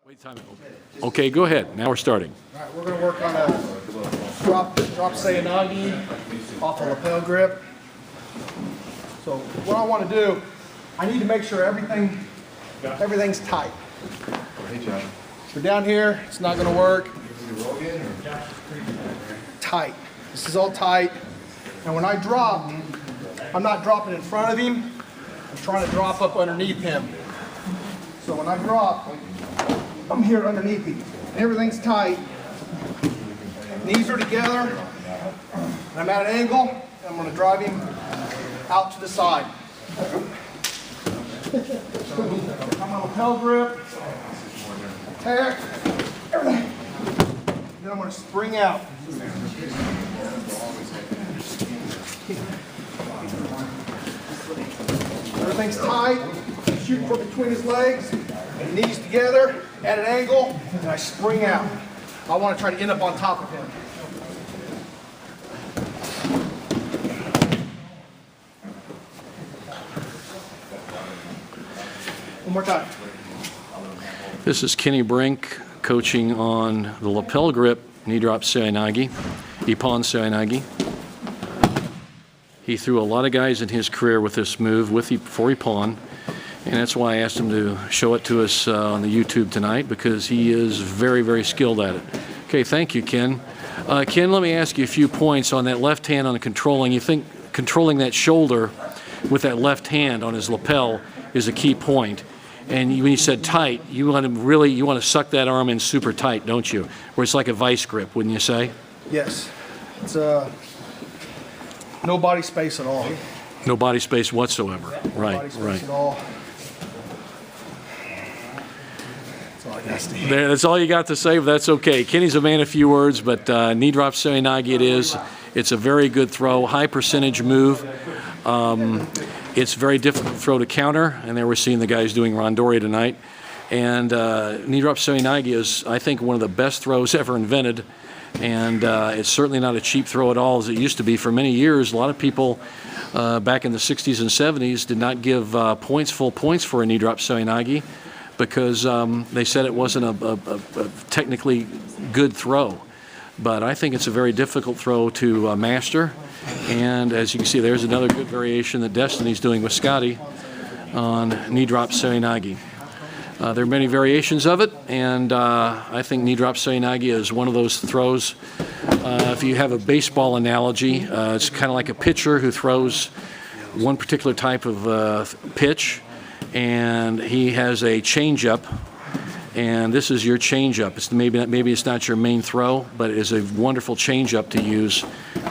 Wait, time. Okay, go ahead. Now we're starting. All right, we're going to work on a drop Seoi Nage off a lapel grip. So what I want to do, I need to make sure everything's tight. So down here, it's not going to work. Tight. This is all tight. And when I drop, I'm not dropping in front of him. I'm trying to drop up underneath him. So when I drop, I'm here underneath him. Everything's tight. Knees are together. And I'm at an angle. And I'm going to drive him out to the side. I'm on a lapel grip. Attack. Everything. Then I'm going to spring out. Everything's tight. Shoot from between his legs. Knees together at an angle. And I spring out. I want to try to end up on top of him. One more time. This is Kenny Brink coaching on the lapel grip knee drop Seoi Nage, Ippon Seoi Nage. He threw a lot of guys in his career with this move for Ippon, and that's why I asked him to show it to us on the YouTube tonight, because he is very, very skilled at it. Okay, thank you, Ken. Ken, let me ask you a few points on that left hand on the controlling. You think controlling that shoulder with that left hand on his lapel is a key point. And when you said tight, you want to suck that arm in super tight, don't you? Where it's like a vice grip, wouldn't you say? Yes. It's no body space at all. No body space whatsoever. No Right, body space right. at all. That's all I got to say. That's all you got to say, but that's okay. Kenny's a man of few words, but knee drop Seoi Nage it is. It's a very good throw, high percentage move. It's a very difficult throw to counter, and there we're seeing the guys doing randori tonight. And knee drop Seoi Nage is, I think, one of the best throws ever invented. And it's certainly not a cheap throw at all, as it used to be for many years. A lot of people back in the 60s and 70s did not give full points for a knee drop Seoi Nage because they said it wasn't a technically good throw. But I think it's a very difficult throw to master. And as you can see, there's another good variation that Destiny's doing with Scotty on knee drop Seoi Nage. There are many variations of it, and I think knee drop Seoi Nage is one of those throws. If you have a baseball analogy, it's kind of like a pitcher who throws one particular type of pitch, and he has a changeup, and this is your changeup. It's maybe it's not your main throw, but it is a wonderful changeup to use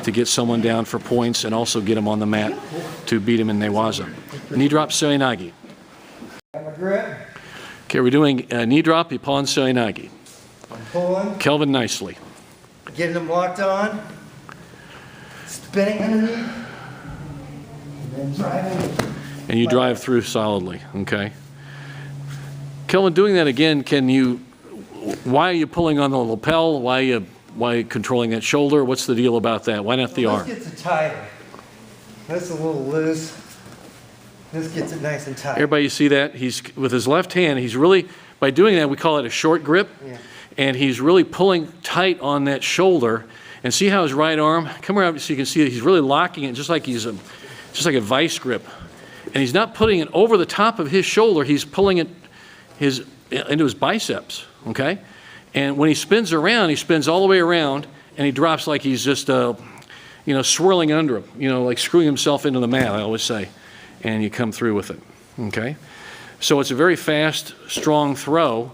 to get someone down for points and also get him on the mat to beat him in Newaza. Knee drop Seoi Nage. Okay, we're doing knee drop Ippon Seoi Nage. I'm pulling, Kelvin nicely. getting them locked on, spinning underneath, and then driving. And you drive through solidly, okay? Kelvin, doing that again, why are you pulling on the lapel? Why are you controlling that shoulder? What's the deal about that? Why not the arm? This gets it tighter. That's a little loose. This gets it nice and tight. Everybody see that? He's with his left hand, he's really, by doing that, we call it a short grip. Yeah. And he's really pulling tight on that shoulder. And see how his right arm, come around so you can see that he's really locking it just like a vice grip. And he's not putting it over the top of his shoulder, he's pulling it into his biceps, okay? And when he spins around, he spins all the way around, and he drops like he's just, swirling under him, like screwing himself into the mat, I always say. And you come through with it, okay? So it's a very fast, strong throw,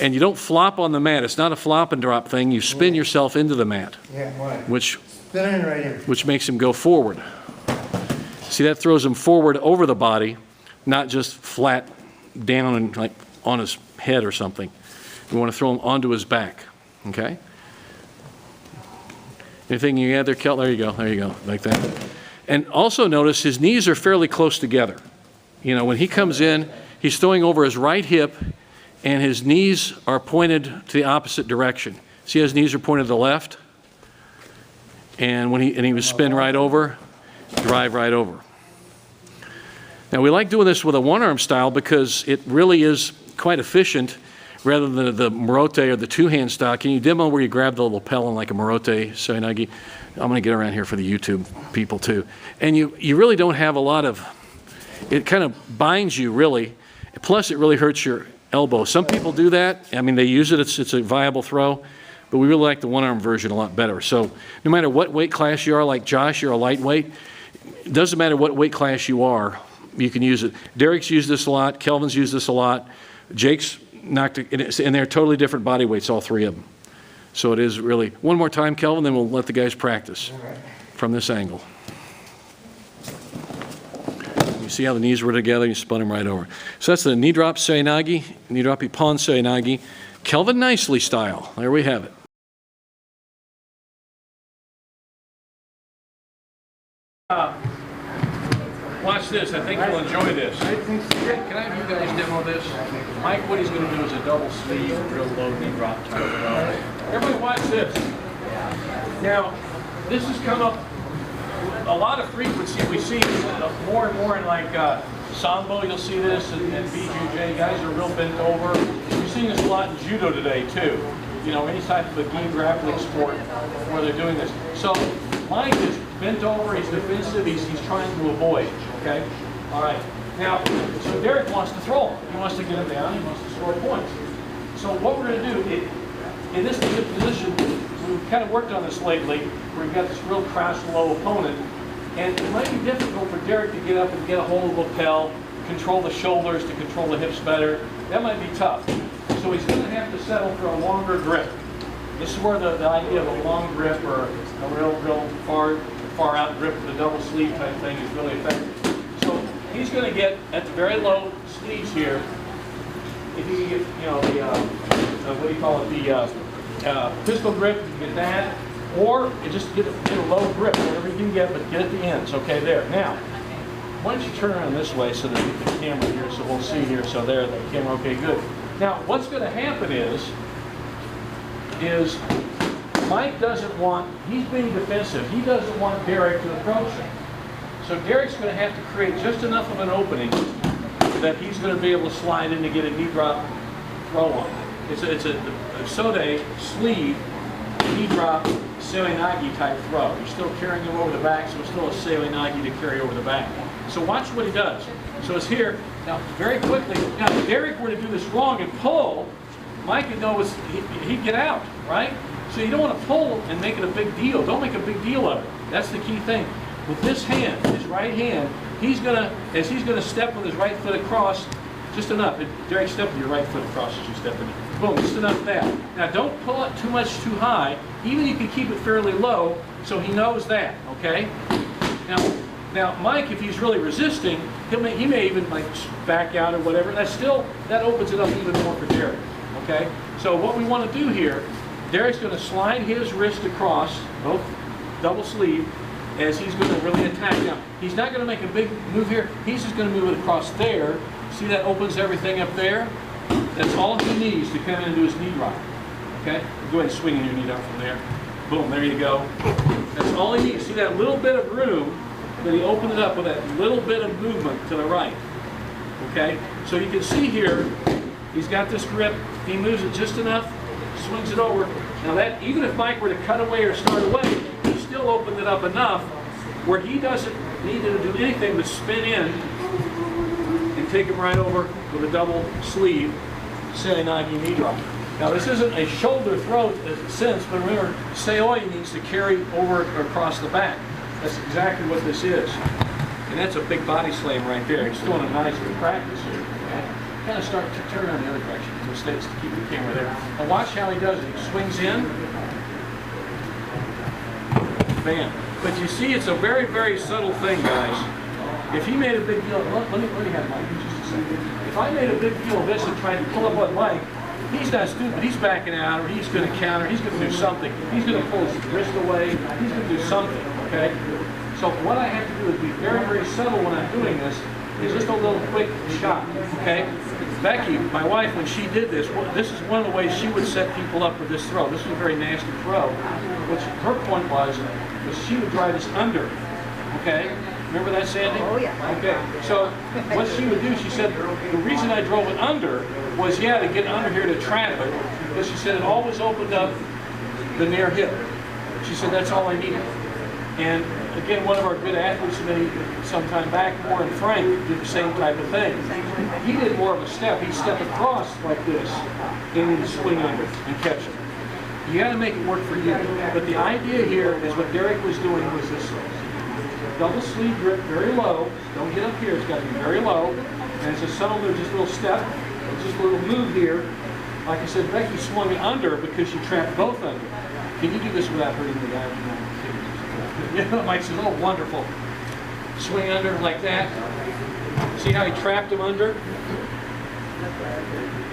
and you don't flop on the mat. It's not a flop and drop thing. You spin yourself into the mat, Yeah, right. which Spinning right in. makes him go forward. See, that throws him forward over the body, not just flat down and like on his head or something. We want to throw him onto his back, okay? Anything you add there, Kel? There you go, like that. And also notice his knees are fairly close together. When he comes in, he's throwing over his right hip, and his knees are pointed to the opposite direction. See, his knees are pointed to the left, and he would spin right over, drive right over. Now we like doing this with a one-arm style because it really is quite efficient. rather than the Morote or the two-hand stock. Can you demo where you grab the lapel on like a Morote Seoi Nage? I'm going to get around here for the YouTube people too. And you really don't have a lot of, it kind of binds you really, plus it really hurts your elbow. Some people do that. I mean, they use it, it's a viable throw, but we really like the one-arm version a lot better. So no matter what weight class you are, like Josh, you're a lightweight, it doesn't matter what weight class you are, you can use it. Derek's used this a lot, Kelvin's used this a lot, Jake's knocked it, and they're totally different body weights, all three of them. So it is really, one more time, Kelvin, then we'll let the guys practice from this angle. You see how the knees were together, you spun them right over. So that's the knee drop Seoi Nage, knee drop Ippon Seoi Nage, Kelvin Nicely style. There we have it. Watch this, I think you'll enjoy this. Can I have you guys demo this? Mike, what he's going to do is a double sleeve, real low knee drop type of. Everybody watch this. Now, this has come up a lot of frequency. We see it more and more in like Sambo, you'll see this, and BJJ. Guys are real bent over. We're seeing this a lot in Judo today too. You know, any type of a gi grappling sport where they're doing this. So Mike is bent over, he's defensive, he's trying to avoid, okay? All right. Now, so Derek wants to throw him. He wants to get him down, he wants to score points. So what we're going to do, in this position, we've kind of worked on this lately, where we've got this real crouched low opponent, and it might be difficult for Derek to get up and get a hold of the lapel, control the shoulders, to control the hips better. That might be tough. So he's going to have to settle for a longer grip. This is where the idea of a long grip or a real far out grip with a double sleeve type thing is really effective. So he's going to get at the very low sleeves here. If you can get, you know, the what do you call it, the pistol grip, you can get that, or you just get a low grip, whatever you can get, but get at the ends. Okay, there. Now, why don't you turn around this way so that we get the camera here, so we'll see here. So there, the camera. Okay, good. Now, what's going to happen is Mike doesn't want, he's being defensive, he doesn't want Derek to approach him. So Derek's going to have to create just enough of an opening that he's going to be able to slide in to get a knee drop throw on. It's a Sode sleeve, knee drop, Seoi Nage type throw. You're still carrying him over the back, so it's still a Seoi Nage to carry over the back. So watch what he does. So it's here, now very quickly, now if Derek were to do this wrong and pull, Mike would know he'd get out, right? So you don't want to pull and make it a big deal. Don't make a big deal of it. That's the key thing. With this hand, his right hand, as he's gonna step with his right foot across, just enough. Derek, step with your right foot across as you step in. Boom, just enough of that. Now don't pull it too much too high. Even you can keep it fairly low so he knows that, okay? Now Mike, if he's really resisting, he may even like back out or whatever. That opens it up even more for Derek. Okay, so what we want to do here, Derek's going to slide his wrist across, both double sleeve, as he's going to really attack. Now, he's not going to make a big move here. He's just going to move it across there. See, that opens everything up there? That's all he needs to come in and do his knee drop. Okay, go ahead and swing in your knee down from there. Boom, there you go. That's all he needs. See that little bit of room that he opened it up with that little bit of movement to the right. Okay, so you can see here, he's got this grip. He moves it just enough, swings it over. Now that, even if Mike were to cut away or start away, he still opened it up enough where he doesn't need to do anything but spin in and take him right over with a double sleeve Seoi Nage knee drop. Now this isn't a shoulder throw sense, but remember, Seoi needs to carry over or across the back. That's exactly what this is. And that's a big body slam right there. He's doing a nice practice here. Kind of start to turn around the other direction. So stays to keep the camera there. Now watch how he does it. He swings in. Bam. But you see, it's a very, very subtle thing, guys. If he made a big deal, let me have Mike in just a second. If I made a big deal of this and tried to pull up on Mike, he's not stupid. He's backing out, or he's going to counter. He's going to do something. He's going to pull his wrist away. He's going to do something. Okay. So what I have to do is be very, very subtle when I'm doing this. Is just a little quick shot. Okay. Becky, my wife, when she did this, this is one of the ways she would set people up with this throw. This is a very nasty throw. Which her point was she would drive this under, okay? Remember that, Sandy? Oh, yeah. Okay, so what she would do, she said, the reason I drove it under was, yeah, to get under here to trap it, but she said it always opened up the near hip. She said that's all I needed. And again, one of our good athletes some time back, Warren Frank, did the same type of thing. He did more of a step. He'd step across like this, and then swing under and catch it. You got to make it work for you. But the idea here is what Derek was doing was this double sleeve grip, very low. Don't get up here. It's got to be very low. And it's a subtle, just a little step. It's just a little move here. Like I said, Becky swung it under because she trapped both under. Can you do this without hurting the guy? You know, Mike says, oh, wonderful. Swing under like that. See how he trapped him under?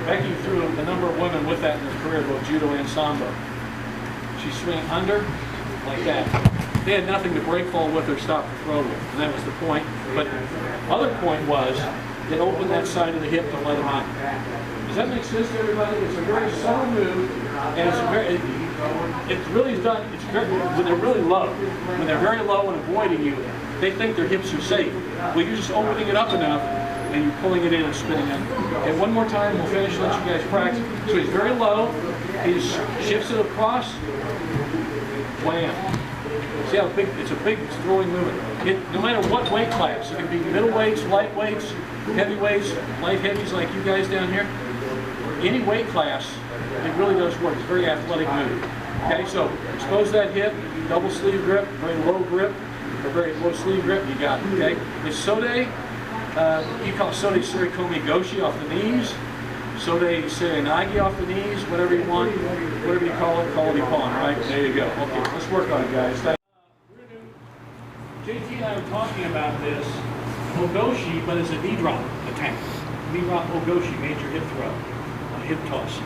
Becky threw a number of women with that in her career, both judo and sambo. She swung under like that. They had nothing to break fall with or stop the throw with, and that was the point. But the other point was, it opened that side of the hip to let him out. Does that make sense to everybody? It's a very subtle move, and it's really done. It's very, when they're really low, when they're very low and avoiding you, they think their hips are safe. Well, you're just opening it up enough, and you're pulling it in and spinning it. Okay, one more time, we'll finish. Let you guys practice. So he's very low. He just shifts it across. Wham! See how big? It's a big throwing movement. No matter what weight class, it can be middleweights, lightweights, heavyweights, light heavies like you guys down here. Any weight class, it really does work. It's a very athletic move. Okay, so expose that hip, double sleeve grip, very low grip, or very low sleeve grip, you got it. Okay, it's Sode, you call it Sode Surikomi Goshi off the knees, Sode Seoi Nage off the knees, whatever you want, whatever you call it Ippon, right? There you go. Okay, let's work on it, guys. JT and I were talking about this, Ogoshi, but it's a knee drop attack. Knee drop Ogoshi, major hip throw, hip toss.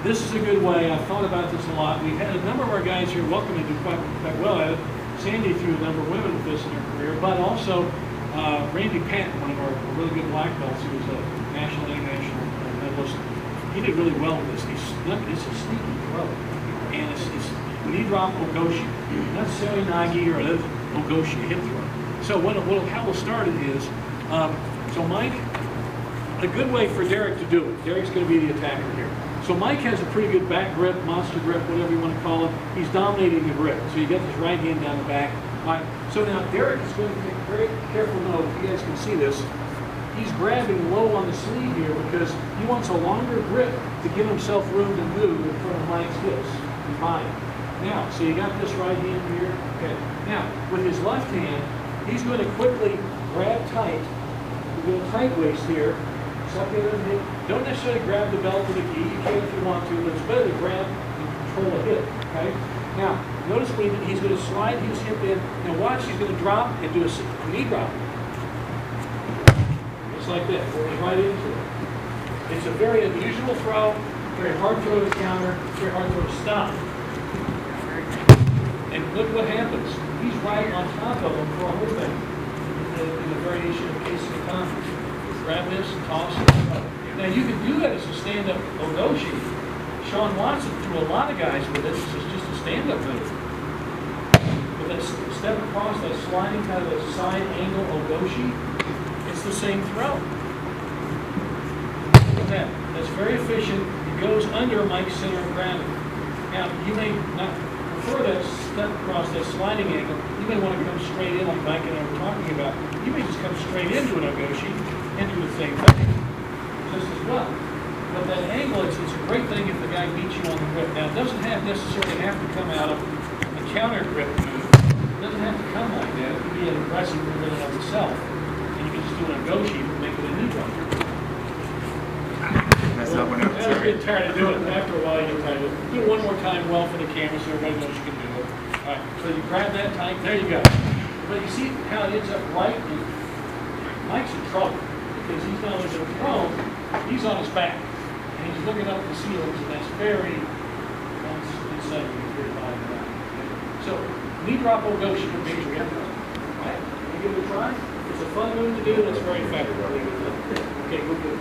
This is a good way. I've thought about this a lot. We've had a number of our guys here welcome to do quite well at it. Sandy threw a number of women with this in her career, but also Randy Patton, one of our really good black belts, who was a national and international medalist. He did really well with this. It's a sneaky throw. And it's knee drop Ogoshi. Not Seoi Nage or Ogoshi, hip throw. So how we'll start it is, so Mike, a good way for Derek to do it. Derek's going to be the attacker here. So Mike has a pretty good back grip, monster grip, whatever you want to call it. He's dominating the grip. So you get this right hand down the back. Right. So now Derek is going to take a very careful note. If you guys can see this, he's grabbing low on the sleeve here because he wants a longer grip to give himself room to move in front of Mike's hips and body. Now, so you got this right hand here. Okay. Now, with his left hand, he's going to quickly grab tight. We're going to tight waist here. Don't necessarily grab the belt or the gi. You can if you want to, but it's better to grab and control the hip. Okay. Now, notice when he's going to slide his hip in. Now, watch. He's going to drop and do a knee drop. Just like this. Right into it. It's a very unusual throw. Very hard throw to counter. Very hard throw to stop. And look what happens. He's right on top of him for a whole thing. In the variation of case of the conference. Grab this and toss it. Now you can do that as a stand-up Ogoshi. Sean Watson threw a lot of guys with it. This is just a stand-up move. With that step across, that sliding kind of a side angle Ogoshi, it's the same throw. Look at that. That's very efficient. It goes under Mike's center of gravity. Now you may not prefer that step across, that sliding angle. You may want to come straight in like Mike and I were talking about. You may just come straight into an Ogoshi and do the same thing, just as well. But that angle, it's a great thing if the guy beats you on the grip. Now, it doesn't necessarily have to come out of a counter grip move. It doesn't have to come like that. It can be an aggressive move in and of itself. And you can just do an Ogoshi and make it a knee drop. Mess up when I was getting tired of doing it. After a while, you get tired of it. Do it one more time well for the camera so everybody knows you can do it. All right, so you grab that tight. There you go. But you see how it ends up right? Mike's in trouble. Because he's not only prone, he's on his back. And he's looking up at the ceilings, and that's very unsettling. So, knee drop Ogoshi for major hip throw. Right? You give it a try? It's a fun move to do, and it's very effective. Okay, we're good.